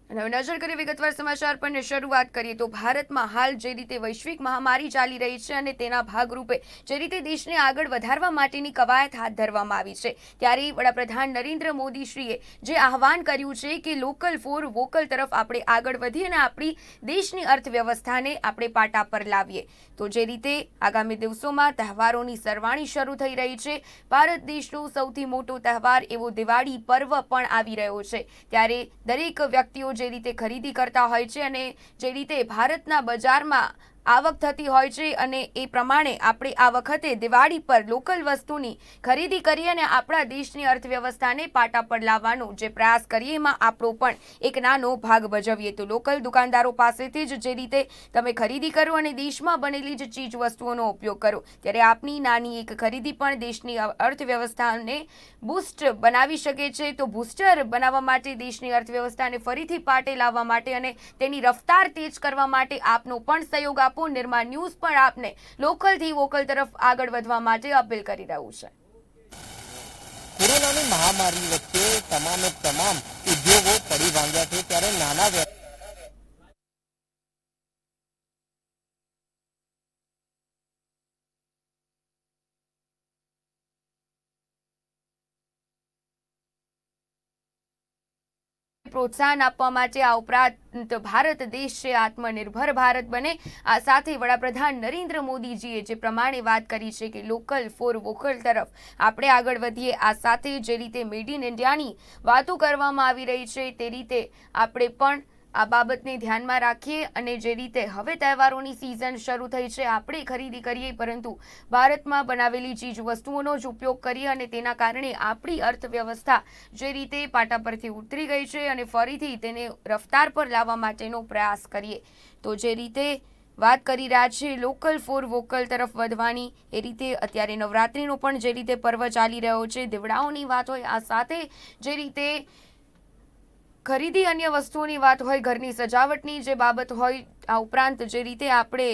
નજર કરીએ વિગતવાર સમાચાર પર શરૂઆત કરીએ તો ભારતમાં હાલ જે રીતે વૈશ્વિક મહામારી ચાલી રહી છે અને તેના ભાગરૂપે જે રીતે દેશને આગળ વધારવા માટેની કવાયત હાથ ધરવામાં આવી છે, ત્યારે વડાપ્રધાન નરેન્દ્ર મોદીશ્રીએ જે આહવાન કર્યું છે કે લોકલ ફોર વોકલ તરફ આપણે આગળ વધીએ અને આપણી દેશની અર્થવ્યવસ્થાને આપણે પાટા પર લાવીએ. તો જે રીતે આગામી દિવસોમાં તહેવારોની સરવાણી શરૂ થઈ રહી છે, ભારત દેશનો સૌથી મોટો તહેવાર એવો દિવાળી પર્વ પણ આવી રહ્યો છે, ત્યારે દરેક વ્યક્તિઓ જે રીતે ખરીદી કરતા હોય છે અને જે રીતે ભારતના બજારમાં આવક થતી હોય છે અને એ પ્રમાણે આપણે આ વખતે દિવાળી પર લોકલ વસ્તુની ખરીદી કરીએ અને આપણા દેશની અર્થવ્યવસ્થાને પાટા પર લાવવાનો જે પ્રયાસ કરીએ એમાં આપણો પણ એક નાનો ભાગ ભજવીએ. તો લોકલ દુકાનદારો પાસેથી જ જે રીતે તમે ખરીદી કરો અને દેશમાં બનેલી જ ચીજ વસ્તુઓનો ઉપયોગ કરો, ત્યારે આપની નાની એક ખરીદી પણ દેશની અર્થવ્યવસ્થાને બૂસ્ટ બનાવી શકે છે. તો બૂસ્ટર બનાવવા માટે, દેશની અર્થવ્યવસ્થાને ફરીથી પાટે લાવવા માટે અને તેની રફતાર તેજ કરવા માટે આપનો પણ સહયોગ આપો. નિર્માણ ન્યૂઝ પણ આપને લોકલથી વોકલ તરફ આગળ વધવા માટે અપીલ કરી રહ્યું છે. કોરોનાની મહામારી વચ્ચે તમામ ઉદ્યોગો પડી ભાંગ્યા છે, ત્યારે નાના પ્રોત્સાહન આપવા માટે આ ઉપરાંત ભારત દેશ છે આત્મનિર્ભર ભારત બને, આ સાથે વડાપ્રધાન નરેન્દ્ર મોદીજીએ જે પ્રમાણે વાત કરી છે કે લોકલ ફોર વોકલ તરફ આપણે આગળ વધીએ, આ સાથે જે રીતે મેડ ઇન ઇન્ડિયાની વાતો કરવામાં આવી રહી છે તે રીતે આપણે પણ આ બાબતને ધ્યાનમાં રાખીએ અને જે રીતે હવે તહેવારોની સિઝન શરૂ થઈ છે, આપણે ખરીદી કરીએ પરંતુ ભારતમાં બનાવેલી ચીજ વસ્તુઓનો જ ઉપયોગ કરીએ અને તેના કારણે આપણી અર્થવ્યવસ્થા જે રીતે પાટા પરથી ઉતરી ગઈ છે અને ફરીથી તેને રફતાર પર લાવવા માટેનો પ્રયાસ કરીએ. તો જે રીતે વાત કરી રહ્યા છે લોકલ ફોર વોકલ તરફ વધવાની, એ રીતે અત્યારે નવરાત્રિનો પણ જે રીતે પર્વ ચાલી રહ્યો છે, દીવડાઓની વાત હોય, આ સાથે જે રીતે ખરીદી અન્ય વસ્તુઓની વાત હોય, ઘરની સજાવટની જે બાબત હોય, આ ઉપરાંત જે રીતે આપણે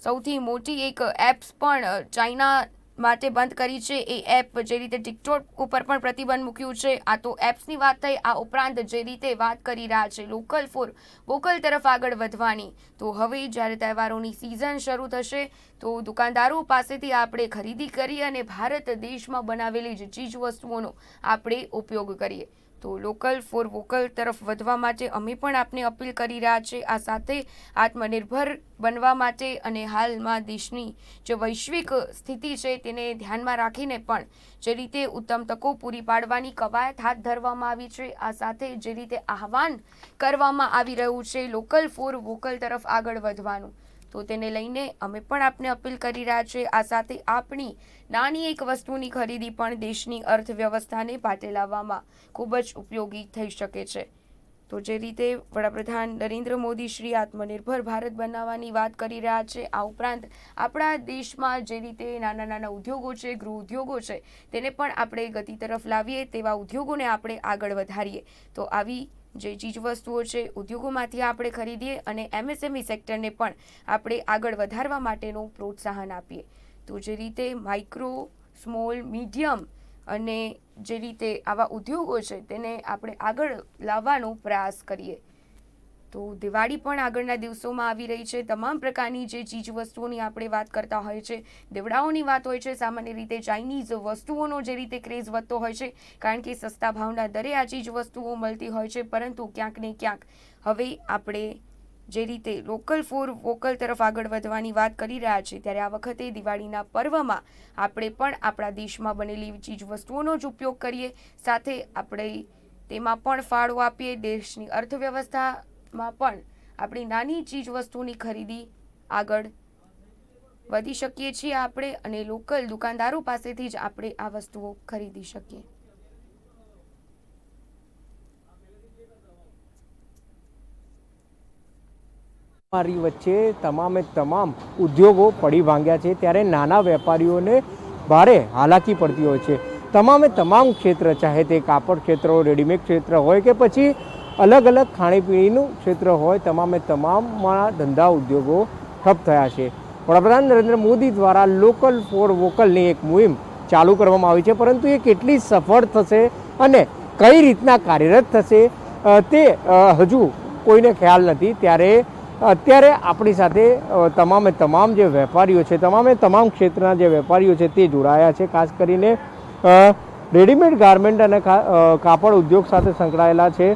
સૌથી મોટી એક એપ્સ પણ ચાઇના માટે બંધ કરી છે, એ એપ જે રીતે ટિકટોક ઉપર પણ પ્રતિબંધ મૂક્યું છે. આ તો એપ્સની વાત થઈ. આ ઉપરાંત જે રીતે વાત કરી રહ્યા છે લોકલ ફોર વોકલ તરફ આગળ વધવાની, તો હવે જ્યારે તહેવારોની સિઝન શરૂ થશે તો દુકાનદારો પાસેથી આપણે ખરીદી કરીએ અને ભારત દેશમાં બનાવેલી જ ચીજ વસ્તુઓનો આપણે ઉપયોગ કરીએ. તો લોકલ ફોર વોકલ તરફ વધવા માટે અમે પણ આપને અપીલ કરી રહ્યા છે. આ સાથે આત્મનિર્ભર બનવા માટે અને હાલમાં દેશની જે વૈશ્વિક સ્થિતિ છે તેને ધ્યાનમાં રાખીને પણ જે રીતે ઉત્તમ તકો પૂરી પાડવાની કવાયત હાથ ધરવામાં આવી છે, આ સાથે જે રીતે આહવાન કરવામાં આવી રહ્યું છે લોકલ ફોર વોકલ તરફ આગળ વધવાનું, તો તેને લઈને અમે પણ આપને અપીલ કરી રહ્યા છે. આ સાથે આપણી નાની એક વસ્તુની ખરીદી પણ દેશની અર્થવ્યવસ્થાને પાટે લાવવામાં ખૂબ જ ઉપયોગી થઈ શકે છે. તો જે રીતે વડાપ્રધાન નરેન્દ્ર મોદી શ્રી આત્મનિર્ભર ભારત બનાવવાની વાત કરી રહ્યા છે, આ ઉપરાંત આપણા દેશમાં જે રીતે નાના નાના ઉદ્યોગો છે, ગૃહ ઉદ્યોગો છે, તેને પણ આપણે ગતિ તરફ લાવીએ, તેવા ઉદ્યોગોને આપણે આગળ વધારીએ. તો આવી જે ચીજ વસ્તુઓ છે ઉદ્યોગોમાંથી આપણે ખરીદીએ અને MSME સેક્ટરને પણ આપણે આગળ વધારવા માટેનું પ્રોત્સાહન આપીએ. તો જે રીતે માઇક્રો, સ્મોલ, મીડિયમ અને જે રીતે આવા ઉદ્યોગો છે તેને આપણે આગળ લાવવાનો પ્રયાસ કરીએ. તો દિવાળી પણ આગળના દિવસોમાં આવી રહી છે. તમામ પ્રકારની જે ચીજ વસ્તુઓની આપણે વાત કરતા હોય છે, દીવડાઓની વાત હોય છે, સામાન્ય રીતે ચાઇનીઝ વસ્તુઓનો જે રીતે ક્રેઝ વધતો હોય છે, કારણ કે સસ્તા ભાવના દરે આ ચીજ વસ્તુઓ મળતી હોય છે, પરંતુ ક્યાંક ને ક્યાંક હવે આપણે જે રીતે લોકલ ફોર વોકલ તરફ આગળ વધવાની વાત કરી રહ્યા છે, ત્યારે આ વખતે દિવાળીના પર્વમાં આપણે પણ આપણા દેશમાં બનેલી ચીજ વસ્તુઓનો જ ઉપયોગ કરીએ, સાથે આપણે તેમાં પણ ફાળો આપીએ. દેશની અર્થવ્યવસ્થામાં પણ આપણી નાની ચીજ વસ્તુની ખરીદી આગળ વધી શકીએ છીએ આપણે અને લોકલ દુકાનદારો પાસેથી જ આપણે આ વસ્તુઓ ખરીદી શકીએ. મહામારી વચ્ચે તમામ ઉદ્યોગો પડી ભાંગ્યા છે, ત્યારે નાના વેપારીઓને ભારે હાલાકી પડતી હોય છે. તમામ ક્ષેત્ર, ચાહે તે કાપડ ક્ષેત્ર હોય, રેડીમેડ ક્ષેત્ર હોય કે પછી અલગ અલગ ખાણીપીણીનું ક્ષેત્ર હોય, તમામમાં ધંધા ઉદ્યોગો ઠપ થયા છે. વડાપ્રધાન નરેન્દ્ર મોદી દ્વારા લોકલ ફોર વોકલની એક મુહિમ ચાલુ કરવામાં આવી છે, પરંતુ એ કેટલી સફળ થશે અને કઈ રીતના કાર્યરત થશે તે હજુ કોઈને ખ્યાલ નથી, ત્યારે અત્યારે આપણી સાથે તમામે તમામ જે વેપારીઓ છે, તમામે તમામ ક્ષેત્રના જે વેપારીઓ છે તે જોડાયા છે. ખાસ કરીને રેડીમેડ ગાર્મેન્ટ અને કાપડ ઉદ્યોગ સાથે સંકળાયેલા છે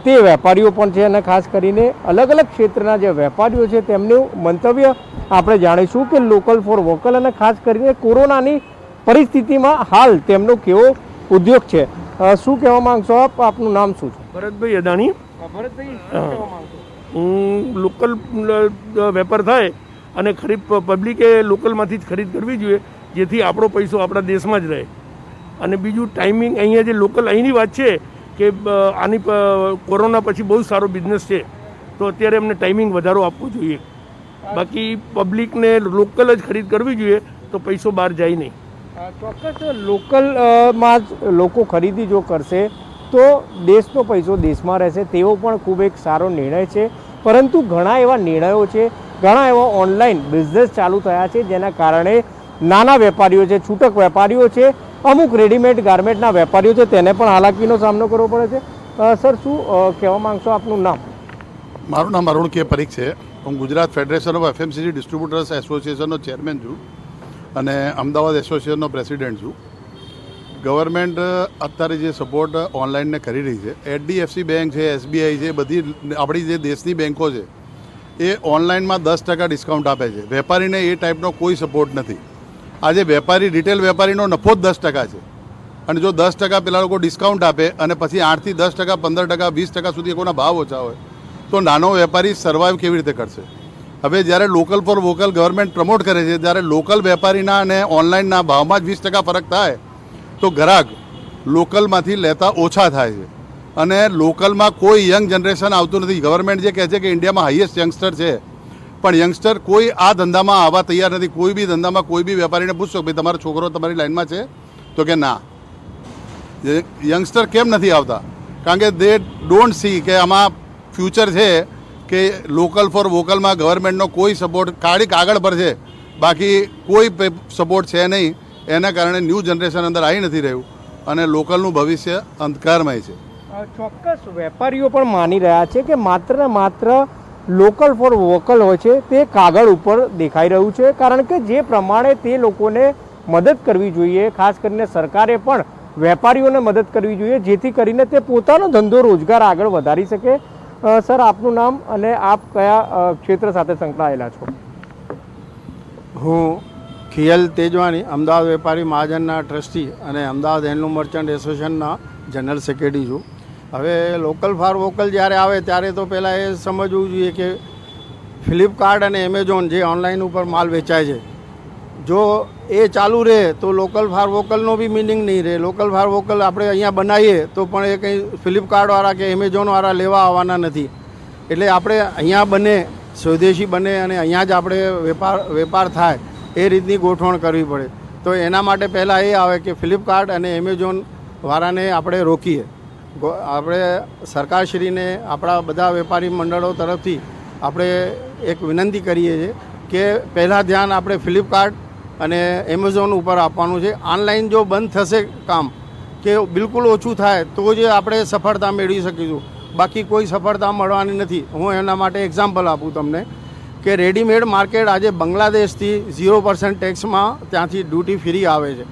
તે વેપારીઓ પણ છે, અને ખાસ કરીને અલગ અલગ ક્ષેત્રના જે વેપારીઓ છે તેમનું મંતવ્ય આપણે જાણીશું કે લોકલ ફોર વોકલ, અને ખાસ કરીને કોરોનાની પરિસ્થિતિમાં હાલ તેમનો કેવો ઉદ્યોગ છે. શું કહેવા માંગશો આપ? આપનું નામ શું છે? ભરતભાઈ અદાણી. ભરતભાઈ, શું કહેવા માંગશો? લોકલ વેપાર થાય અને પબ્લિકે લોકલમાંથી જ ખરીદ કરવી જોઈએ, જેથી આપણો પૈસો આપણા દેશમાં જ રહે. અને બીજું ટાઈમિંગ, અહીંયા જે લોકલ અહીંની વાત છે કે આની કોરોના પછી બહુ સારો બિઝનેસ છે, તો અત્યારે એમને ટાઈમિંગ વધારો આપવો જોઈએ. બાકી પબ્લિકને લોકલ જ ખરીદ કરવી જોઈએ, તો પૈસો બહાર જાય નહીં. ચોક્કસ લોકલમાં જ લોકો ખરીદી જો કરશે તો દેશનો પૈસો દેશમાં રહેશે, તેવો પણ ખૂબ એક સારો નિર્ણય છે. પરંતુ ઘણા એવા નિર્ણયો છે, ઘણા એવા ઓનલાઈન બિઝનેસ ચાલુ થયા છે, જેના કારણે નાના વેપારીઓ છે, છૂટક વેપારીઓ છે, અમુક રેડીમેડ ગાર્મેન્ટના વેપારીઓ છે, તેને પણ હાલાકીનો સામનો કરવો પડે છે. સર, શું કહેવા માંગશો? આપનું નામ? મારું નામ અરુણ કે પરીખ છે. હું Gujarat federation of FMCG distributors એસોસિએશનનો ચેરમેન છું અને અમદાવાદ એસોસિએશનનો પ્રેસિડેન્ટ છું. ગવર્મેન્ટ અત્યારે જે સપોર્ટ ઓનલાઈનને કરી રહી છે, એચડીએફસી બેંક છે, એસબીઆઈ છે, બધી આપણી જે દેશની બેન્કો છે એ ઓનલાઈનમાં 10% ડિસ્કાઉન્ટ આપે છે. વેપારીને એ ટાઈપનો કોઈ સપોર્ટ નથી. આજે વેપારી, રિટેલ વેપારીનો નફો જ 10% છે, અને જો 10% પેલા લોકો ડિસ્કાઉન્ટ આપે અને પછી 8થી 10%, 15%, 20% સુધી કોઈના ભાવ ઓછા હોય, તો નાનો વેપારી સર્વાઈવ કેવી રીતે કરશે? હવે જ્યારે local for vocal government promote કરે છે, ત્યારે લોકલ વેપારીના અને ઓનલાઈનના ભાવમાં જ 20% ફરક થાય, તો ગ્રાહક લોકલમાંથી લેતા ઓછા થાય છે. અને લોકલમાં કોઈ યંગ જનરેશન આવતું નથી. ગવર્મેન્ટ જે કહે છે કે ઇન્ડિયામાં હાઈએસ્ટ યંગસ્ટર છે, પણ યંગસ્ટર કોઈ આ ધંધામાં આવવા તૈયાર નથી. કોઈ બી ધંધામાં કોઈ બી વેપારીને પૂછશો ભાઈ તમારો છોકરો તમારી લાઈનમાં છે, તો કે ના. યંગસ્ટર કેમ નથી આવતા? કારણ કે દે ડોન્ટ સી કે આમાં ફ્યુચર છે, કે લોકલ ફોર વોકલમાં ગવર્મેન્ટનો કોઈ સપોર્ટ કાગળ પર છે, બાકી કોઈ સપોર્ટ છે નહીં. એના કારણે ન્યૂ જનરેશન અંદર આવી નથી રહ્યું અને લોકલનું ભવિષ્ય અંધકારમય છે. ચોક્કસ વેપારીઓ પણ માની રહ્યા છે કે માત્ર ને માત્ર લોકલ ફોર વોકલ હોય છે તે કાગળ ઉપર દેખાઈ રહ્યું છે, કારણ કે જે પ્રમાણે તે લોકોને મદદ કરવી જોઈએ, ખાસ કરીને સરકારે પણ વેપારીઓને મદદ કરવી જોઈએ, જેથી કરીને તે પોતાનો ધંધો રોજગાર આગળ વધારી શકે. સર, આપનું નામ અને આપ કયા ક્ષેત્ર સાથે સંકળાયેલા છો? હું ખિયલ તેજવાણી, અમદાવાદ વેપારી મહાજનના ટ્રસ્ટી અને અમદાવાદ હેન્ડલૂમ મર્ચન્ટ એસોસિએશનના જનરલ સેક્રેટરી છું. હવે લોકલ ફોર વોકલ જ્યારે આવે ત્યારે તો પહેલાં એ સમજવું જોઈએ કે ફ્લિપકાર્ટ અને એમેઝોન જે ઓનલાઈન ઉપર માલ વેચાય છે, જો એ ચાલુ રહે તો લોકલ ફોર વોકલનો બી મિનિંગ નહીં રહે. લોકલ ફોર વોકલ આપણે અહીંયા બનાવીએ તો પણ એ કંઈ ફ્લિપકાર્ટવાળા કે એમેઝોનવાળા લેવા આવવાના નથી. એટલે આપણે અહીંયા બને, સ્વદેશી બને અને અહીંયા જ આપણે વેપાર થાય એ રીતની ગોઠવણ કરવી પડે. તો એના માટે પહેલાં એ આવે કે ફ્લિપકાર્ટ અને એમેઝોન વાળાને આપણે રોકીએ. આપણે સરકારશ્રીને આપણા બધા વેપારી મંડળો તરફથી આપણે એક વિનંતી કરીએ છીએ કે પહેલાં ધ્યાન આપણે ફ્લિપકાર્ટ અને એમેઝોન ઉપર આપવાનું છે. ઓનલાઈન જો બંધ થશે કામ કે બિલકુલ ઓછું થાય તો જ આપણે સફળતા મેળવી શકીશું, બાકી કોઈ સફળતા મળવાની નથી. હું એના માટે એક્ઝામ્પલ આપું તમને કે રેડીમેડ માર્કેટ આજે બાંગ્લાદેશથી 0% ટેક્સમાં ત્યાંથી ડ્યુટી ફ્રી આવે છે.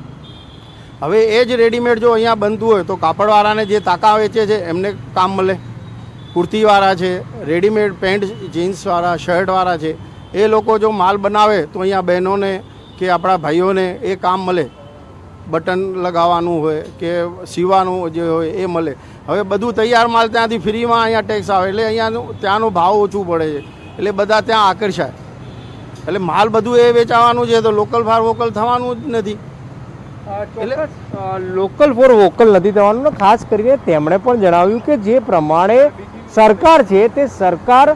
હવે એ જ રેડીમેડ જો અહીંયા બનતું હોય તો કાપડવાળાને જે તાકા વેચે છે એમને કામ મળે, કુર્તીવાળા છે, રેડીમેડ પેન્ટ જીન્સવાળા, શર્ટવાળા છે, એ લોકો જો માલ બનાવે તો અહીંયા બહેનોને કે આપણા ભાઈઓને એ કામ મળે. બટન લગાવવાનું હોય કે સીવાનું જે હોય એ મળે. હવે બધું તૈયાર માલ ત્યાંથી ફ્રીમાં અહીંયા ટેક્સ આવે એટલે અહીંયાનું ત્યાંનો ભાવ ઓછું પડે છે, એટલે બધા ત્યાં આકર્ષાય. એટલે માલ બધું એ વેચાવાનું છે તો લોકલ ફોર વોકલ થવાનું જ નથી. એટલે લોકલ ફોર વોકલ નથી થવાનું. ખાસ કરીને તેમણે પણ જણાવ્યું કે જે પ્રમાણે સરકાર છે તે સરકાર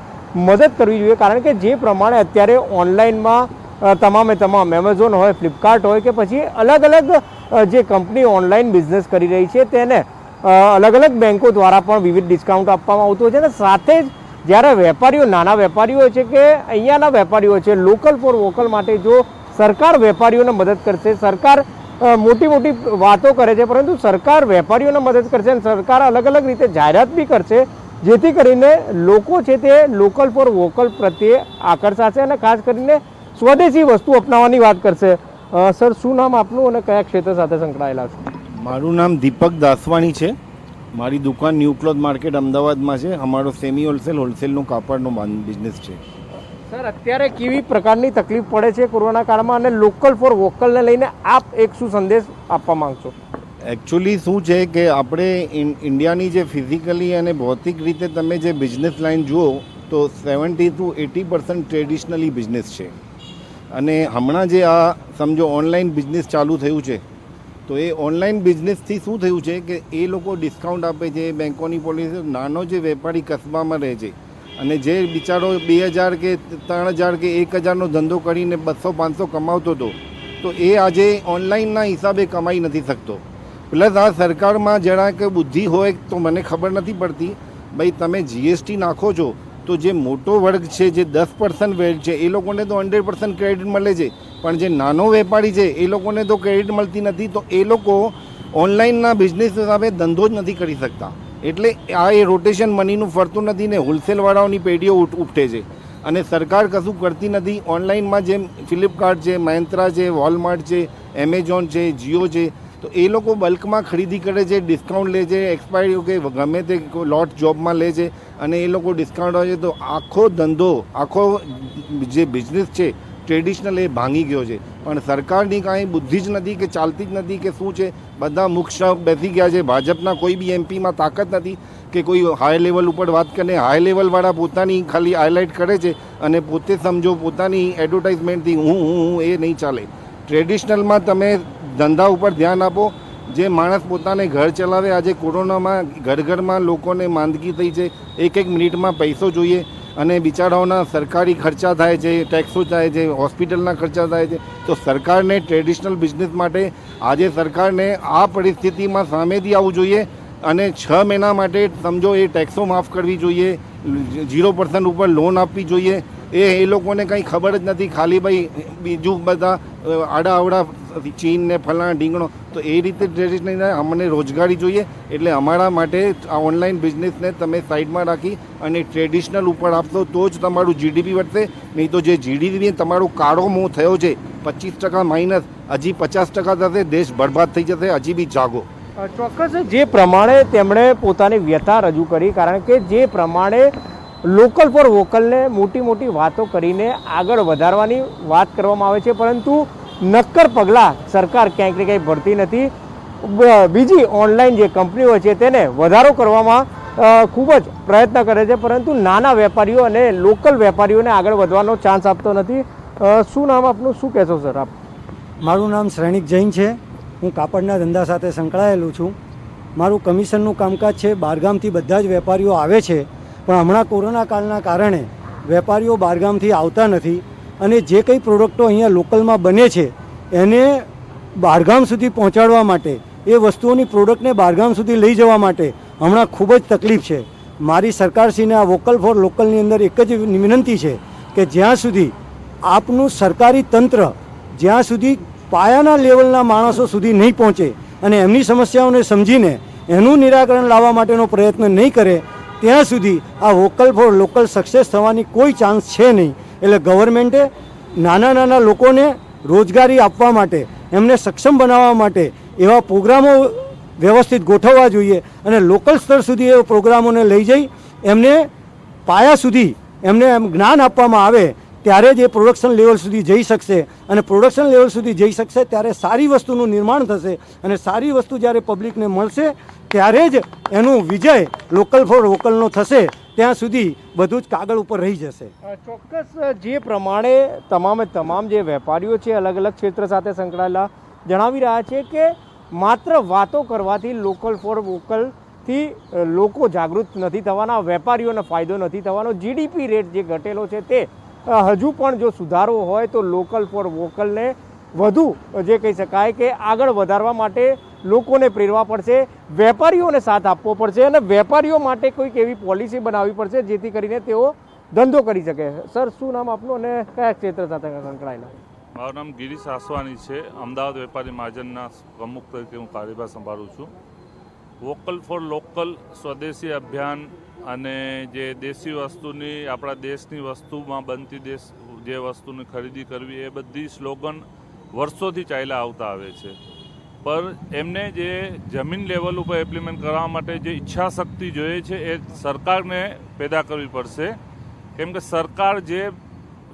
મદદ કરવી જોઈએ, કારણ કે જે પ્રમાણે અત્યારે ઓનલાઈનમાં તમામે તમામ એમેઝોન હોય, ફ્લિપકાર્ટ હોય કે પછી અલગ અલગ જે કંપની ઓનલાઈન બિઝનેસ કરી રહી છે તેને અલગ અલગ બેન્કો દ્વારા પણ વિવિધ ડિસ્કાઉન્ટ આપવામાં આવતું હોય છે. અને સાથે જ જ્યારે વેપારીઓ, નાના વેપારીઓ છે કે અહીંયાના વેપારીઓ છે, લોકલ ફોર વોકલ માટે જો સરકાર વેપારીઓને મદદ કરશે, સરકાર મોટી મોટી વાતો કરે છે પરંતુ સરકાર વેપારીઓને મદદ કરશે અને સરકાર અલગ અલગ રીતે જાહેરાત બી કરશે, જેથી કરીને લોકો છે તે લોકલ ફોર વોકલ પ્રત્યે આકર્ષાશે અને ખાસ કરીને સ્વદેશી વસ્તુ અપનાવવાની વાત કરશે. સર, શું નામ આપનું અને કયા ક્ષેત્ર સાથે સંકળાયેલા છો? મારું નામ દીપક દાસવાણી છે. મારી દુકાન ન્યૂ ક્લોથ માર્કેટ અમદાવાદમાં છે. અમારો સેમી હોલસેલનો કાપડનો બિઝનેસ છે. સર, અત્યારે કેવી પ્રકારની તકલીફ પડે છે કોરોના કાળમાં અને લોકલ ફોર વોકલને લઈને આપ એક શું સંદેશ આપવા માંગશો? એકચ્યુઅલી શું છે કે આપણે ઇન્ડિયાની જે ફિઝિકલી અને ભૌતિક રીતે તમે જે બિઝનેસ લાઇન જુઓ તો 70 to 80% ટ્રેડિશનલી બિઝનેસ છે. અને હમણાં જે આ સમજો ઓનલાઈન બિઝનેસ ચાલુ થયું છે તો એ ઓનલાઈન બિઝનેસથી શું થયું છે કે એ લોકો ડિસ્કાઉન્ટ આપે છે, બેંકોની પોલિસી. નાનો જે વેપારી કસ્બામાં રહે છે અને જે બિચારો 2000 કે 3000 કે 1000નો ધંધો કરીને 200-500 કમાવતો હતો તો એ આજે ઓનલાઈનના હિસાબે કમાઈ નથી શકતો. પ્લસ આ સરકારમાં જરા કે બુદ્ધિ હોય તો મને ખબર નથી પડતી. ભાઈ તમે જીએસટી નાખો છો તો જે મોટો વર્ગ છે, જે 10% વેટ છે, એ લોકોને તો 100% ક્રેડિટ મળે છે, પણ જે નાનો વેપારી છે એ લોકોને તો ક્રેડિટ મળતી નથી. તો એ લોકો ઓનલાઈનના બિઝનેસ હિસાબે ધંધો જ નથી કરી શકતા. એટલે આ એ રોટેશન મનીનું ફરતું નથી ને હોલસેલવાળાઓની પેઢીઓ ઉઠે છે અને સરકાર કશું કરતી નથી. ઓનલાઈનમાં જેમ ફ્લિપકાર્ટ છે, મહિન્દ્રા છે, વોલમાર્ટ છે, એમેઝોન છે, જીઓ છે, તો એ લોકો બલ્કમાં ખરીદી કરે છે, ડિસ્કાઉન્ટ લે છે, એક્સપાયરી કે ગમે તે લોટ જોબમાં લે છે અને એ લોકો ડિસ્કાઉન્ટ હોય છે. તો આખો ધંધો, આખો જે બિઝનેસ છે ટ્રેડિશનલ એ ભાંગી ગયો છે. પણ સરકારની કાંઈ બુદ્ધિ જ નથી કે ચાલતી જ નથી કે શું છે. બધા મુખ્ય બેસી ગયા છે. ભાજપના કોઈ બી એમપીમાં તાકાત નથી કે કોઈ હાઈ લેવલ ઉપર વાત કરે. હાઈ લેવલવાળા પોતાની ખાલી હાઇલાઇટ કરે છે અને પોતે સમજો પોતાની એડવર્ટાઇઝમેન્ટથી હું એ નહીં ચાલે. ટ્રેડિશનલમાં તમે ધંધા ઉપર ધ્યાન આપો. જે માણસ પોતાને ઘર ચલાવે, આજે કોરોનામાં ઘરમાં લોકોને માંદગી થઈ છે, એક મિનિટમાં પૈસો જોઈએ અને બિચારાઓના સરકારી ખર્ચા થાય છે, ટેક્સો થાય છે, હોસ્પિટલના ખર્ચા થાય છે. તો સરકારને ટ્રેડિશનલ બિઝનેસ માટે આજે સરકારને આ પરિસ્થિતિમાં સામેથી આવવું જોઈએ અને 6 મહિના માટે સમજો એ ટેક્સો માફ કરવી જોઈએ, 0% ઉપર લોન આપવી જોઈએ. એ લોકોને કંઈ ખબર જ નથી. ખાલી ભાઈ બીજું બધા આડા આવડા ચીન ને ફલાણા ઢીંગણો. તો એ રીતે ટ્રેડિશનલ અમને રોજગારી જોઈએ. એટલે અમારા માટે આ ઓનલાઈન બિઝનેસને તમે સાઈડમાં રાખી અને ટ્રેડિશનલ ઉપર આપશો તો જ તમારું જીડીપી વધશે. નહીં તો જે જીડીપી તમારો કાળો મોં થયો છે 25% માઇનસ, હજી 50% થશે, દેશ બરબાદ થઈ જશે. હજી બી જાગો. ચોક્કસ જે પ્રમાણે તેમણે પોતાની વ્યથા રજૂ કરી, કારણ કે જે પ્રમાણે લોકલ ફોર વોકલને મોટી વાતો કરીને આગળ વધારવાની વાત કરવામાં આવે છે, પરંતુ નક્કર પગલાં સરકાર ક્યાંક ને ક્યાંય ભરતી નથી. બીજી ઓનલાઈન જે કંપનીઓ છે તેને વધારો કરવામાં ખૂબ જ પ્રયત્ન કરે છે, પરંતુ નાના વેપારીઓ અને લોકલ વેપારીઓને આગળ વધવાનો ચાન્સ આપતો નથી. શું નામ આપનું, શું કહેશો સર આપ? મારું નામ શ્રેણિક જૈન છે. હું કાપડના ધંધા સાથે સંકળાયેલું છું. મારું કમિશનનું કામકાજ છે. બહારગામથી બધા જ વેપારીઓ આવે છે, પણ હમણાં કોરોના કાળના કારણે વેપારીઓ બહારગામથી આવતા નથી અને જે કંઈ પ્રોડક્ટો અહીંયા લોકલમાં બને છે એને બહારગામ સુધી પહોંચાડવા માટે, એ વસ્તુઓની પ્રોડક્ટને બહારગામ સુધી લઈ જવા માટે હમણાં ખૂબ જ તકલીફ છે. મારી સરકારશ્રીને આ વોકલ ફોર લોકલની અંદર એક જ વિનંતી છે કે જ્યાં સુધી આપનું સરકારી તંત્ર જ્યાં સુધી પાયાના લેવલના માણસો સુધી નહીં પહોંચે અને એમની સમસ્યાઓને સમજીને એનું નિરાકરણ લાવવા માટેનો પ્રયત્ન નહીં કરે ત્યાં સુધી આ વોકલ ફોર લોકલ સક્સેસ થવાની કોઈ ચાન્સ છે નહીં. એટલે ગવર્મેન્ટે નાના લોકોને રોજગારી આપવા માટે, એમને સક્ષમ બનાવવા માટે એવા પ્રોગ્રામો વ્યવસ્થિત ગોઠવવા જોઈએ અને લોકલ સ્તર સુધી એ પ્રોગ્રામોને લઈ જઈ એમને પાયા સુધી એમને જ્ઞાન આપવામાં આવે ત્યારે જ એ પ્રોડક્શન લેવલ સુધી જઈ શકશે અને પ્રોડક્શન લેવલ સુધી જઈ શકશે ત્યારે સારી વસ્તુનું નિર્માણ થશે અને સારી વસ્તુ જ્યારે પબ્લિકને મળશે ત્યારે જ એનું વિજય લોકલ ફોર વોકલનો થશે. ત્યાં સુધી બધું જ કાગળ ઉપર રહી જશે. ચોક્કસ જે પ્રમાણે તમામ જે વેપારીઓ છે અલગ અલગ ક્ષેત્ર સાથે સંકળાયેલા જણાવી રહ્યા છે કે માત્ર વાતો કરવાથી લોકલ ફોર વોકલથી લોકો જાગૃત નથી થવાના, વેપારીઓને ફાયદો નથી થવાનો. જીડીપી રેટ જે ઘટેલો છે તે હજુ પણ જો સુધારો હોય તો લોકલ ફોર વોકલને વધુ જે કહી શકાય કે આગળ વધારવા માટે લોકોને પ્રેરવા પડશે, વેપારીઓને સાથ આપવો પડશે અને વેપારીઓ માટે કોઈક એવી પોલિસી બનાવવી પડશે જેથી કરીને તેઓ ધંધો કરી શકે. સર, શું નામ આપનું અને કયા ક્ષેત્ર સાથે સંકળાયેલા? મારું નામ ગિરીશ આસવાની છે. અમદાવાદ વેપારી મહાજનના પ્રમુખ તરીકે હું કાર્યભાર સંભાળું છું. વોકલ ફોર લોકલ સ્વદેશી અભિયાન અને જે દેશી વસ્તુની આપણા દેશની વસ્તુમાં બનતી જે વસ્તુની ખરીદી કરવી એ બધી સ્લોગન વર્ષોથી ચાલ્યા આવતા આવે છે. પર એમને જે જમીન લેવલ ઉપર ઇમ્પ્લિમેન્ટ કરવા માટે જે ઈચ્છા શક્તિ જોઈએ છે એ સરકારને પેદા કરવી પડશે. કેમ કે સરકાર જે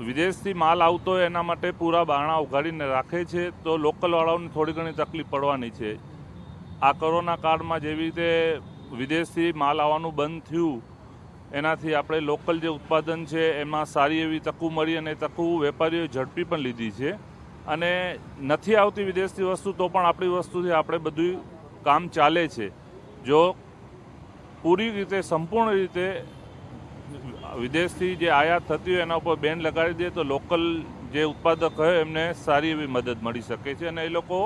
વિદેશથી માલ આવતો હોય એના માટે પૂરા બારણા ઉઘાડીને રાખે છે, તો લોકલવાળાઓને થોડી ઘણી તકલીફ પડવાની છે. આ કોરોના કાળમાં જેવી રીતે વિદેશથી માલ આવવાનું બંધ થયું એનાથી આપણે લોકલ જે ઉત્પાદન છે એમાં સારી એવી તકો મળી અને તકો વેપારીઓએ ઝડપી પણ લીધી છે. અને નથી આવતી વિદેશથી વસ્તુ તો પણ આપણી વસ્તુથી આપણે બધું કામ ચાલે છે. જો પૂરી રીતે સંપૂર્ણ રીતે વિદેશથી જે આયાત થતી હોય એના ઉપર બેન લગાડી દે તો લોકલ જે ઉત્પાદક હોય એમને સારી એવી મદદ મળી શકે છે અને એ લોકો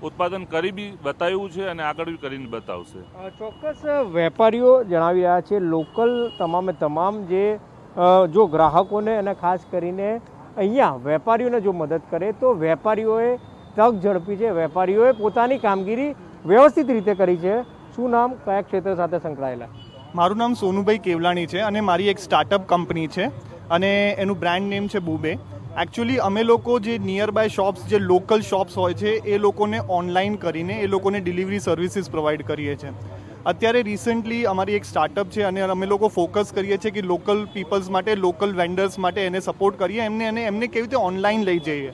ઉત્પાદન કરી બી બતાવ્યું છે અને આગળ બી કરીને બતાવશે. ચોક્કસ વેપારીઓ જણાવી રહ્યા છે લોકલ તમામે તમામ જે જો ગ્રાહકોને અને ખાસ કરીને અહીંયા વેપારીઓને જો મદદ કરે તો વેપારીઓએ તક ઝડપી છે, વેપારીઓએ પોતાની કામગીરી વ્યવસ્થિત રીતે કરી છે. શું નામ, કયા ક્ષેત્ર સાથે સંકળાયેલા? મારું નામ સોનુભાઈ કેવલાણી છે અને મારી એક સ્ટાર્ટઅપ કંપની છે અને એનું બ્રાન્ડ નેમ છે બુબે. એકચ્યુઅલી અમે લોકો જે નિયર બાય શોપ્સ, જે લોકલ શોપ્સ હોય છે એ લોકોને ઓનલાઈન કરીને એ લોકોને ડિલિવરી સર્વિસીસ પ્રોવાઈડ કરીએ છીએ. અત્યારે રિસન્ટલી અમારી એક સ્ટાર્ટઅપ છે અને અમે લોકો ફોકસ કરીએ છીએ કે લોકલ પીપલ્સ માટે, લોકલ વેન્ડર્સ માટે એને સપોર્ટ કરીએ, એમને કેવી રીતે ઓનલાઈન લઈ જઈએ.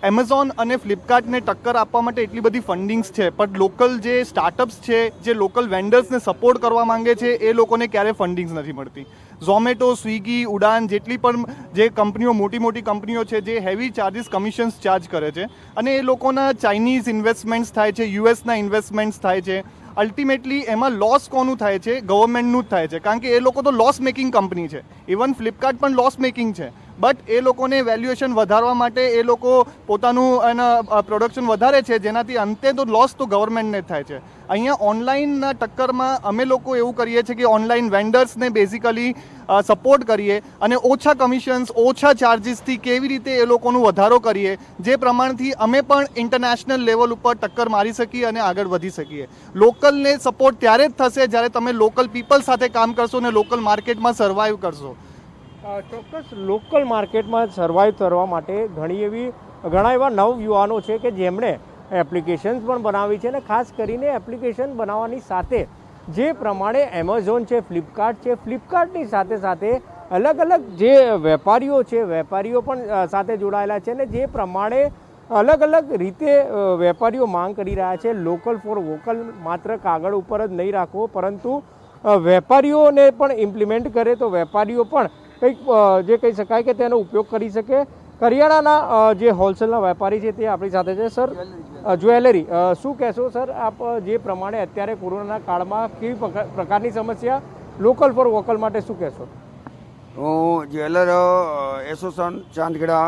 એમેઝોન અને ફ્લિપકાર્ટને ટક્કર આપવા માટે એટલી બધી ફંડિંગ્સ છે, પણ લોકલ જે સ્ટાર્ટઅપ્સ છે, જે લોકલ વેન્ડર્સને સપોર્ટ કરવા માંગે છે એ લોકોને ક્યારેય ફંડિંગ્સ નથી મળતી. ઝોમેટો, સ્વિગી, ઉડાન જેટલી પણ જે કંપનીઓ, મોટી મોટી કંપનીઓ છે જે હેવી ચાર્જીસ, કમિશન્સ ચાર્જ કરે છે અને એ લોકોના ચાઇનીઝ ઇન્વેસ્ટમેન્ટ્સ થાય છે, યુએસના ઇન્વેસ્ટમેન્ટ્સ થાય છે. અલ્ટિમેટલી એમાં લોસ કોનું થાય છે? ગવર્મેન્ટનું જ થાય છે, કારણ કે એ લોકો તો લોસ મેકિંગ કંપની છે. ઇવન ફ્લિપકાર્ટ પણ લોસ મેકિંગ છે, બટ એ લોકોને વેલ્યુએશન વધારવા માટે એ લોકો પોતાનું એના પ્રોડક્શન વધારે છે, જેનાથી અંતે તો લોસ તો ગવર્મેન્ટને જ થાય છે. અહીંયા ઓનલાઈનના ટક્કરમાં અમે લોકો એવું કરીએ છીએ કે ઓનલાઈન વેન્ડર્સને બેઝિકલી સપોર્ટ કરીએ અને ઓછા કમિશન્સ, ઓછા ચાર્જીસથી કેવી રીતે એ લોકોનું વધારો કરીએ, જે પ્રમાણથી અમે પણ ઇન્ટરનેશનલ લેવલ ઉપર ટક્કર મારી શકીએ અને આગળ વધી શકીએ. લોકલને સપોર્ટ ત્યારે જ થશે જ્યારે તમે લોકલ પીપલ સાથે કામ કરશો અને લોકલ માર્કેટમાં સર્વાઈવ કરશો. ચોક્કસ લોકલ માર્કેટમાં સર્વાઈવ કરવા માટે ઘણા એવા નવયુવાનો છે કે જેમણે એપ્લિકેશન્સ પણ બનાવી છે અને ખાસ કરીને એપ્લિકેશન બનાવવાની સાથે જે પ્રમાણે એમેઝોન છે, ફ્લિપકાર્ટ છે, ફ્લિપકાર્ટની સાથે સાથે અલગ અલગ જે વેપારીઓ છે, વેપારીઓ પણ સાથે જોડાયેલા છે અને જે પ્રમાણે અલગ અલગ રીતે વેપારીઓ માંગ કરી રહ્યા છે લોકલ ફોર વોકલ માત્ર કાગળ ઉપર જ નહીં રાખવો, પરંતુ વેપારીઓને પણ ઇમ્પ્લિમેન્ટ કરે તો વેપારીઓ પણ કંઈક જે કહી શકાય કે તેનો ઉપયોગ કરી શકે. કરિયાણાના જે હોલસેલના વેપારી છે તે આપણી સાથે છે. સર, જ્વેલરી શું કહેશો સર આપ? જે પ્રમાણે અત્યારે કોરોનાના કાળમાં કેવી પ્રકારની સમસ્યા, લોકલ ફોર વોકલ માટે શું કહેશો? હું જ્વેલર એસોસિએશન ચાંદગડા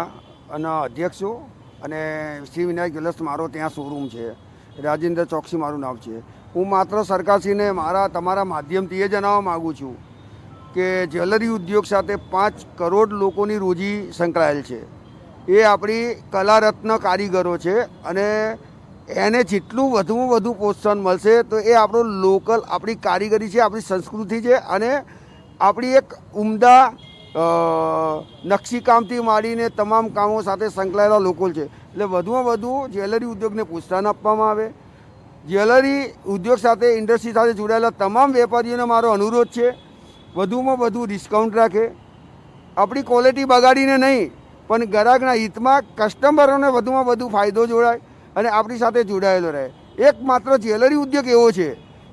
અને અધ્યક્ષ છું અને શ્રી વિનાયક જ્વેલર્સ મારો ત્યાં શોરૂમ છે. રાજેન્દ્ર ચોકસી મારું નામ છે. હું માત્ર સરકારશ્રીને તમારા માધ્યમથી એ જણાવવા માગું છું કે જ્વેલરી ઉદ્યોગ સાથે 5 કરોડ લોકોની રોજી સંકળાયેલ છે. એ આપણી કલારત્ન કારીગરો છે અને એને જેટલું વધુમાં વધુ પ્રોત્સાહન મળશે તો એ આપણો લોકલ, આપણી કારીગરી છે, આપણી સંસ્કૃતિ છે અને આપણી એક ઉમદા નકશીકામથી માંડીને તમામ કામો સાથે સંકળાયેલા લોકો છે. એટલે વધુમાં વધુ જ્વેલરી ઉદ્યોગને પ્રોત્સાહન આપવામાં આવે. જ્વેલરી ઉદ્યોગ સાથે, ઇન્ડસ્ટ્રી સાથે જોડાયેલા તમામ વેપારીઓને મારો અનુરોધ છે વધુમાં વધુ ડિસ્કાઉન્ટ રાખે. આપણી ક્વોલિટી બગાડીને નહીં પણ ગ્રાહકના હિતમાં કસ્ટમરોને વધુમાં વધુ ફાયદો જોડાય અને આપણી સાથે જોડાયેલો રહે. એકમાત્ર જ્વેલરી ઉદ્યોગ એવો છે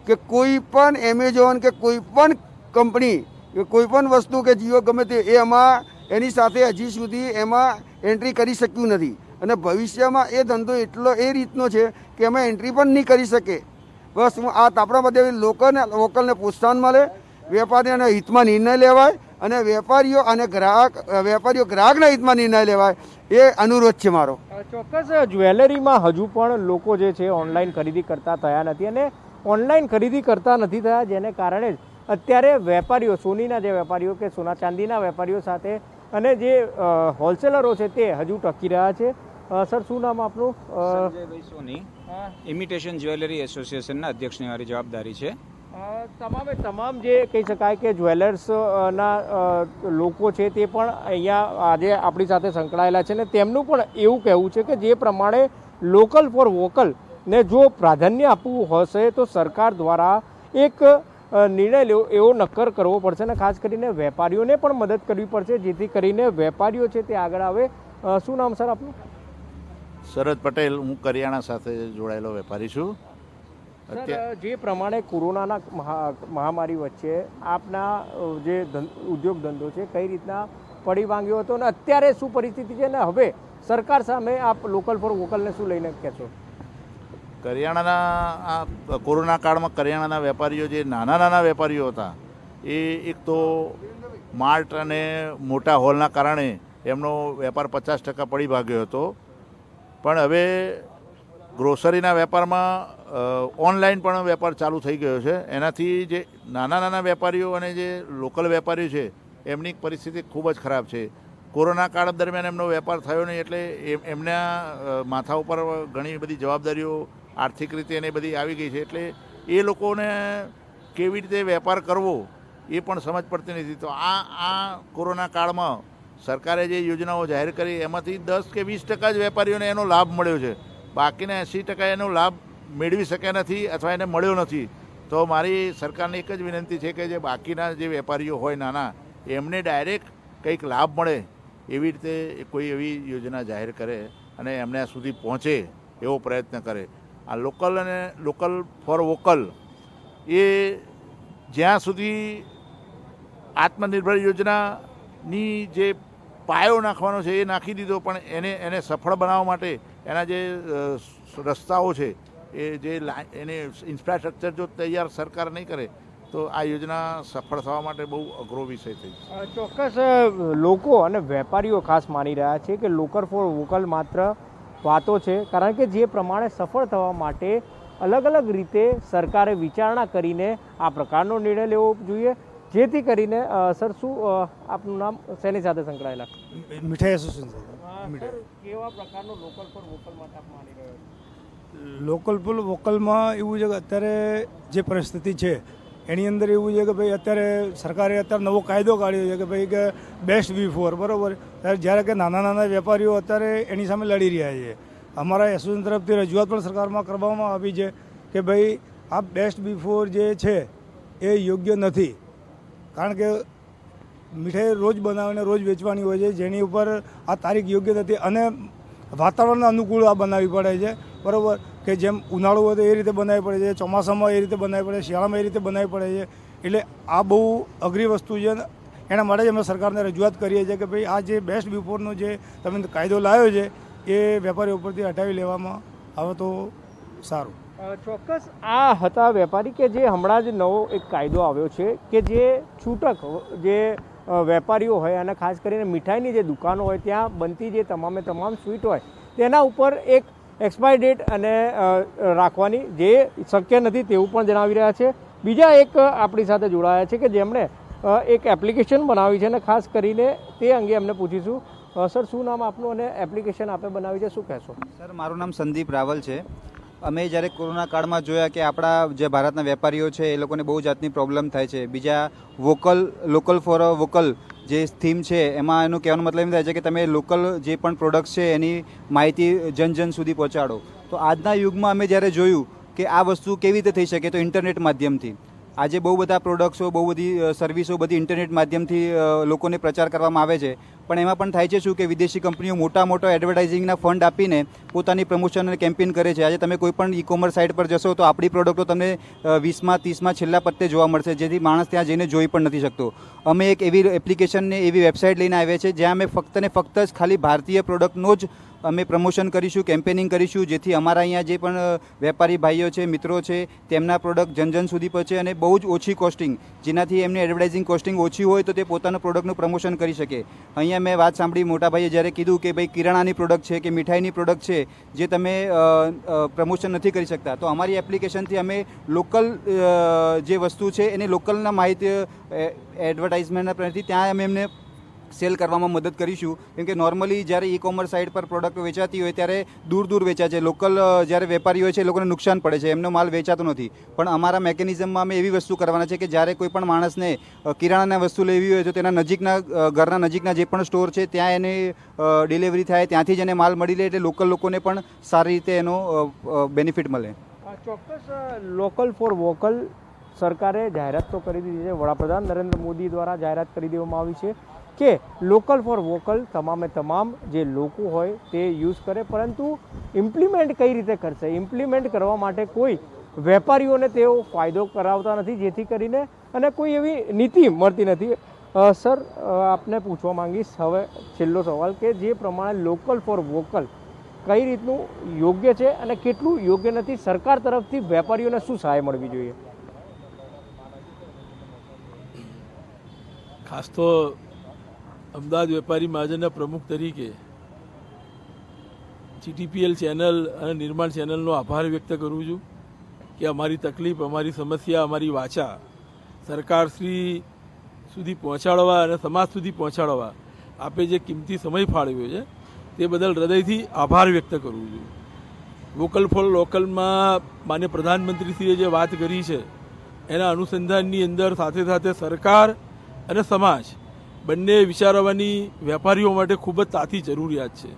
કે કોઈ પણ એમેઝોન કે કોઈ પણ કંપની કે કોઈ પણ વસ્તુ કે જીઓ ગમે તે એની સાથે હજી સુધી એમાં એન્ટ્રી કરી શક્યું નથી અને ભવિષ્યમાં એ ધંધો એ રીતનો છે કે એમાં એન્ટ્રી પણ નહીં કરી શકે. બસ હું આપણા બધે લોકલને પ્રોત્સાહન મળે, વેપારીઓના હિતમાં નિર્ણય લેવાય અને વેપારીઓ ગ્રાહકના હિતમાં નિર્ણય લેવાય, એ અનુરોધ છે મારો. ચોક્કસ જ્વેલરીમાં હજુ પણ લોકો જે છે ઓનલાઈન ખરીદી કરતા થયા નથી અને ઓનલાઈન ખરીદી કરતા નથી થયા, જેને કારણે જ અત્યારે વેપારીઓ, સોનીના જે વેપારીઓ કે સોના ચાંદીના વેપારીઓ સાથે અને જે હોલસેલરો છે તે હજુ ટકી રહ્યા છે. સર, શું નામ આપનું? સંજયભાઈ સોની, ઇમિટેશન જ્વેલરી એસોસિએશનના અધ્યક્ષની મારી જવાબદારી છે. તમામે તમામ જે કહી શકાય કે જ્વેલર્સ ના લોકો છે તે પણ અહીંયા આજે આપણી સાથે સંકળાયેલા છે ને તેમનું પણ એવું કહેવું છે કે જે પ્રમાણે લોકલ ફોર વોકલ ને જો પ્રાધાન્ય આપવું હશે તો સરકાર દ્વારા એક નિર્ણય એવો નક્કર કરવો પડશે ને ખાસ કરીને વેપારીઓને પણ મદદ કરવી પડશે જેથી કરીને વેપારીઓ છે તે આગળ આવે. શું નામ સર આપનું? શરદ પટેલ, હું કરિયાણા સાથે જોડાયેલો વેપારી છું. સર, જે પ્રમાણે કોરોનાના મહામારી વચ્ચે આપના જે ઉદ્યોગ ધંધો છે કઈ રીતના પડી વાંગ્યો હતો અને અત્યારે શું પરિસ્થિતિ છે ને હવે સરકાર સામે આપ લોકલ ફોર વોકલને શું લઈને કહેશો? કરિયાણાના આ કોરોના કાળમાં કરિયાણાના વેપારીઓ જે નાના વેપારીઓ હતા એ એક તો માર્ટ અને મોટા હોલના કારણે એમનો વેપાર 50% પડી ભાગ્યો હતો. પણ હવે ગ્રોસરીના વેપારમાં ઓનલાઈન પણ વેપાર ચાલુ થઈ ગયો છે. એનાથી જે નાના વેપારીઓ અને જે લોકલ વેપારીઓ છે એમની પરિસ્થિતિ ખૂબ જ ખરાબ છે. કોરોના કાળ દરમિયાન એમનો વેપાર થયો નહીં એટલે એમના માથા ઉપર ઘણી બધી જવાબદારીઓ આર્થિક રીતે એને બધી આવી ગઈ છે. એટલે એ લોકોને કેવી રીતે વેપાર કરવો એ પણ સમજ પડતી નથી. તો આ કોરોના કાળમાં સરકારે જે યોજનાઓ જાહેર કરી એમાંથી 10 કે 20% જ વેપારીઓને એનો લાભ મળ્યો છે. બાકીના 80% એનો લાભ મેળવી શક્યા નથી અથવા એને મળ્યો નથી. તો મારી સરકારને એક જ વિનંતી છે કે જે બાકીના જે વેપારીઓ હોય નાના એમને ડાયરેક્ટ કંઈક લાભ મળે એવી રીતે કોઈ એવી યોજના જાહેર કરે અને એમને સુધી પહોંચે એવો પ્રયત્ન કરે. આ લોકલ ફોર વોકલ એ જ્યાં સુધી આત્મનિર્ભર યોજનાની જે પાયો નાખવાનો છે એ નાખી દીધો પણ એને સફળ બનાવવા માટે એના જે રસ્તાઓ છે એ જે એને ઇન્ફ્રાસ્ટ્રક્ચર જો તૈયાર સરકાર નહીં કરે તો આ યોજના સફળ થવા માટે બહુ અઘરો વિષય થઈ છે. ચોક્કસ લોકો અને વેપારીઓ ખાસ માની રહ્યા છે કે લોકલ ફોર વોકલ માત્ર વાતો છે, કારણ કે જે પ્રમાણે સફળ થવા માટે અલગ અલગ રીતે સરકારે વિચારણા કરીને આ પ્રકારનો નિર્ણય લેવો જોઈએ. જેથી કરીને સર, શું આપનું નામ, શેની સાથે સંકળાયેલા? મીઠાઈ એસોસિએશન. કેવા પ્રકારનો લોકલ ફોર વોકલ માટે આપ માની રહ્યો છો? લોકલ ફોર વોકલમાં એવું છે કે અત્યારે જે પરિસ્થિતિ છે એની અંદર એવું છે કે ભાઈ અત્યારે સરકારે અત્યારે નવો કાયદો કાઢ્યો છે કે ભાઈ કે બેસ્ટ બિફોર, બરાબર. જ્યારે કે નાના વેપારીઓ અત્યારે એની સામે લડી રહ્યા છે. અમારા એસોસિએશન તરફથી રજૂઆત પણ સરકારમાં કરવામાં આવી છે કે ભાઈ આ બેસ્ટ બિફોર જે છે એ યોગ્ય નથી. કારણ કે મીઠાઈ રોજ બનાવીને રોજ વેચવાની હોય છે, જેની ઉપર આ તારીખ યોગ્ય નથી અને વાતાવરણને અનુકૂળ આ બનાવવી પડે છે, બરાબર. કે જેમ ઉનાળો હોય તો એ રીતે બનાવવી પડે છે, ચોમાસામાં એ રીતે બનાવવી પડે છે, શિયાળામાં એ રીતે બનાવવી પડે છે. એટલે આ બહુ અઘરી વસ્તુ છે. એના માટે જ અમે સરકારને રજૂઆત કરીએ છીએ કે ભાઈ આ જે બેસ્ટ બિફોરનો જે તમે કાયદો લાવ્યો છે એ વેપારીઓ ઉપરથી હટાવી લેવામાં આવે તો સારું. ચોક્કસ આ હતા વેપારી કે જે હમણાં જ નવો એક કાયદો આવ્યો છે કે જે છૂટક જે વેપારીઓ હોય અને ખાસ કરીને મીઠાઈની જે દુકાનો હોય ત્યાં બનતી જે તમામ સ્વીટ હોય તેના ઉપર એક એક્સપાયરી ડેટ અને રાખવાની જે શક્ય નથી તેવું પણ જણાવી રહ્યા છે. બીજા એક આપણી સાથે જોડાયા છે કે જેમણે એક એપ્લિકેશન બનાવી છે અને ખાસ કરીને તે અંગે અમને પૂછીશું. સર, શું નામ આપનું અને એપ્લિકેશન આપે બનાવી છે, શું કહેશો? સર, મારું નામ સંદીપ રાવલ છે. અમે જ્યારે કોરોના કાળમાં જોયા કે આપણા જે ભારતના વેપારીઓ છે એ લોકોને બહુ જાતની પ્રોબ્લેમ થાય છે. બીજા લોકલ ફોર વોકલ જે થીમ છે એમાં એનું કહેવાનો મતલબ એમ થાય છે કે તમે લોકલ જે પણ પ્રોડક્ટ્સ છે એની માહિતી જન સુધી પહોંચાડો. તો આજના યુગમાં અમે જ્યારે જોયું કે આ વસ્તુ કેવી રીતે થઈ શકે, તો ઇન્ટરનેટ માધ્યમથી. આજે બહુ બધા પ્રોડક્ટ્સો, બહુ બધી સર્વિસો બધી ઇન્ટરનેટ માધ્યમથી લોકોને પ્રચાર કરવામાં આવે છે. પણ એમાં પણ થાય છે શું કે વિદેશી કંપનીઓ મોટા એડવર્ટાઇઝિંગના ફંડ આપીને પોતાની પ્રમોશન અને કેમ્પેન કરે છે. આજે તમે કોઈ પણ ઈ કોમર્સ સાઇટ પર જશો તો આપણી પ્રોડક્ટો તમને 20માં 30માં છેલ્લા પત્તે જોવા મળશે, જેથી માણસ ત્યાં જઈને જોઈ પણ નથી શકતો. અમે એક એવી એપ્લિકેશનને એવી વેબસાઇટ લઈને આવ્યા છે જ્યાં અમે ફક્ત ને ફક્ત જ ખાલી ભારતીય પ્રોડક્ટનો જ અમે પ્રમોશન કરીશું, કેમ્પેનિંગ કરીશું, જેથી અમારા અહીંયા જે પણ વેપારી ભાઈઓ છે, મિત્રો છે, તેમના પ્રોડક્ટ જન સુધી પહોંચે અને બહુ જ ઓછી કોસ્ટિંગ, જેનાથી એમની એડવર્ટાઇઝિંગ કોસ્ટિંગ ઓછી હોય તો તે પોતાના પ્રોડક્ટનું પ્રમોશન કરી શકે. અહીંયા મેં વાત સાંભળી મોટાભાઈએ જ્યારે કીધું કે ભાઈ કિરાણાની પ્રોડક્ટ છે કે મીઠાઈની પ્રોડક્ટ છે જે તમે પ્રમોશન નથી કરી શકતા, તો અમારી એપ્લિકેશનથી અમે લોકલ જે વસ્તુ છે એને લોકલના માહિતી એડવર્ટાઇઝમેન્ટના પ્રયત્નથી ત્યાં અમે એમને સેલ કરવામાં મદદ કરીશું. કેમ કે નોર્મલી જ્યારે ઈ કોમર્સ સાઇટ પર પ્રોડક્ટ વેચાતી હોય ત્યારે દૂર વેચાય છે. લોકલ જ્યારે વેપારીઓ હોય છે એ લોકોને નુકસાન પડે છે, એમનો માલ વેચાતો નથી. પણ અમારા મેકેનિઝમમાં અમે એવી વસ્તુ કરવાના છે કે જ્યારે કોઈ પણ માણસને કિરાણાના વસ્તુ લેવી હોય તો તેના નજીકના ઘરના નજીકના જે પણ સ્ટોર છે ત્યાં એની ડિલિવરી થાય, ત્યાંથી જ એને માલ મળી લે, એટલે લોકલ લોકોને પણ સારી રીતે એનો બેનિફિટ મળે. ચોક્કસ લોકલ ફોર વોકલ સરકારે જાહેરાત તો કરી દીધી છે. વડાપ્રધાન નરેન્દ્ર મોદી દ્વારા જાહેરાત કરી દેવામાં આવી છે કે લોકલ ફોર વોકલ તમામે તમામ જે લોકો હોય તે યુઝ કરે, પરંતુ ઇમ્પ્લિમેન્ટ કઈ રીતે કરશે? ઇમ્પ્લિમેન્ટ કરવા માટે કોઈ વેપારીઓને તેઓ ફાયદો કરાવતા નથી, જેથી કરીને અને કોઈ એવી નીતિ મળતી નથી. સર, આપને પૂછવા માંગીશ હવે છેલ્લો સવાલ કે જે પ્રમાણે લોકલ ફોર વોકલ કઈ રીતનું યોગ્ય છે અને કેટલું યોગ્ય નથી, સરકાર તરફથી વેપારીઓને શું સહાય મળવી જોઈએ? ખાસ તો અમદાવાદ વેપારી મહાજનના પ્રમુખ તરીકે GTPL ચેનલ અને નિર્માણ ચેનલનો આભાર વ્યક્ત કરું છું કે અમારી તકલીફ, અમારી સમસ્યા, અમારી વાચા સરકારશ્રી સુધી પહોંચાડવા અને સમાજ સુધી પહોંચાડવા આપે જે કિંમતી સમય ફાળવ્યો છે તે બદલ હૃદયથી આભાર વ્યક્ત કરું છું. વોકલ ફોર લોકલમાં માન્ય પ્રધાનમંત્રીશ્રીએ જે વાત કરી છે એના અનુસંધાનની અંદર સાથે સાથે સરકાર અને સમાજ બંને વિચારવાની વેપારીઓ માટે ખૂબ જ તાતી જરૂરિયાત છે.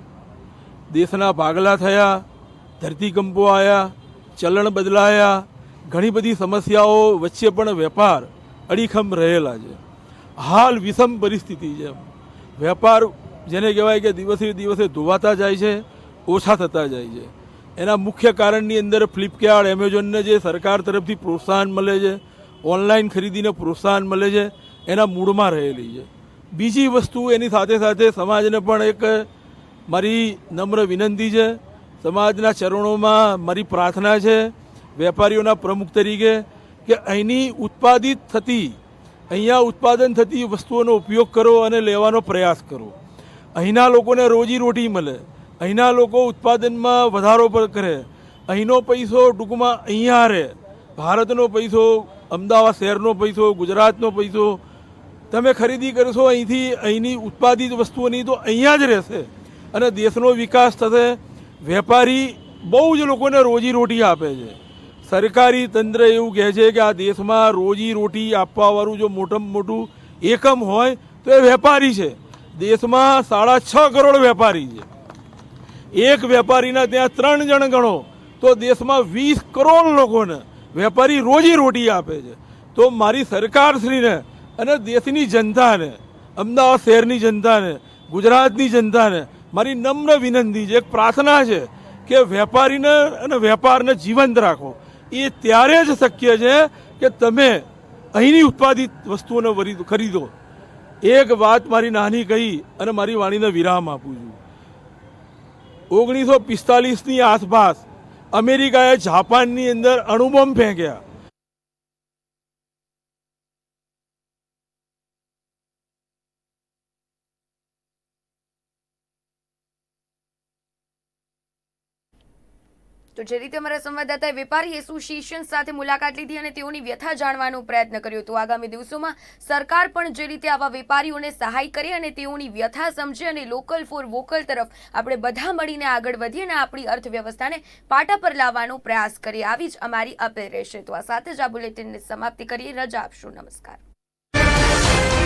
દેશના ભાગલા થયા, ધરતીકંપો આવ્યા, ચલણ બદલાયા, ઘણી બધી સમસ્યાઓ વચ્ચે પણ વેપાર અડીખમ રહેલા છે. હાલ વિષમ પરિસ્થિતિ છે. વેપાર જેને કહેવાય કે દિવસે દિવસે ધોવાતા જાય છે, ઓછા થતા જાય છે. એના મુખ્ય કારણની અંદર ફ્લિપકાર્ટ, એમેઝોનને જે સરકાર તરફથી પ્રોત્સાહન મળે છે, ઓનલાઈન ખરીદીને પ્રોત્સાહન મળે છે, એના મૂળમાં રહેલી છે. બીજી વસ્તુ એની સાથે સાથે સમાજને પણ એક મારી નમ્ર વિનંતી છે, સમાજના ચરણોમાં મારી પ્રાર્થના છે વેપારીઓના પ્રમુખ તરીકે કે અહીંની ઉત્પાદિત થતી, અહીંયા ઉત્પાદન થતી વસ્તુઓનો ઉપયોગ કરો અને લેવાનો પ્રયાસ કરો. અહીંના લોકોને રોજીરોટી મળે, અહીંના લોકો ઉત્પાદનમાં વધારો કરે, અહીંનો પૈસો ટૂંકમાં અહીંયા રહે. ભારતનો પૈસો, અમદાવાદ શહેરનો પૈસો, ગુજરાતનો પૈસો તમે ખરીદી કરશો અહીંથી, અહીંની ઉત્પાદિત વસ્તુઓની તો અહીંયા જ રહેશે અને દેશનો વિકાસ થશે. વેપારી બહુ જ લોકોને રોજીરોટી આપે છે. સરકારી તંત્ર એવું કહે છે કે આ દેશમાં રોજીરોટી આપવાવાળું જો મોટામાં મોટું એકમ હોય તો એ વેપારી છે. દેશમાં 6.5 કરોડ વેપારી છે. એક વેપારીના ત્યાં 3 જણ ગણો તો દેશમાં 20 કરોડ લોકોને વેપારી રોજીરોટી આપે છે. તો મારી સરકારશ્રીને અને દેશની જનતાને, અમદાવાદ શહેરની જનતાને, ગુજરાતની જનતાને મારી નમ્ર વિનંતી છે, એક પ્રાર્થના છે કે વેપારીને અને વેપારને જીવંત રાખો. એ ત્યારે જ શક્ય છે કે તમે અહીંની ઉત્પાદિત વસ્તુઓને ખરીદો. એક વાત મારી નાની કહી અને મારી વાણીને વિરામ આપું છું. 1945ની આસપાસ અમેરિકાએ જાપાનની અંદર અણુબોમ્બ ફેંક્યા. તો જે રીતે અમારા સંવાદદાતાએ વેપારી એસોસિએશન સાથે મુલાકાત લીધી અને તેઓની વ્યથા જાણવાનો પ્રયત્ન કર્યો, તો આગામી દિવસોમાં સરકાર પણ જે રીતે આવા વેપારીઓને સહાય કરે અને તેઓની વ્યથા સમજે અને લોકલ ફોર વોકલ તરફ આપણે બધા મળીને આગળ વધીએ અને આપણી અર્થવ્યવસ્થાને પાટા પર લાવવાનો પ્રયાસ કરીએ, આવી જ અમારી અપીલ રહેશે. તો આ સાથે જ આ બુલેટિનની સમાપ્તિ કરીએ. રજા આપશું. નમસ્કાર.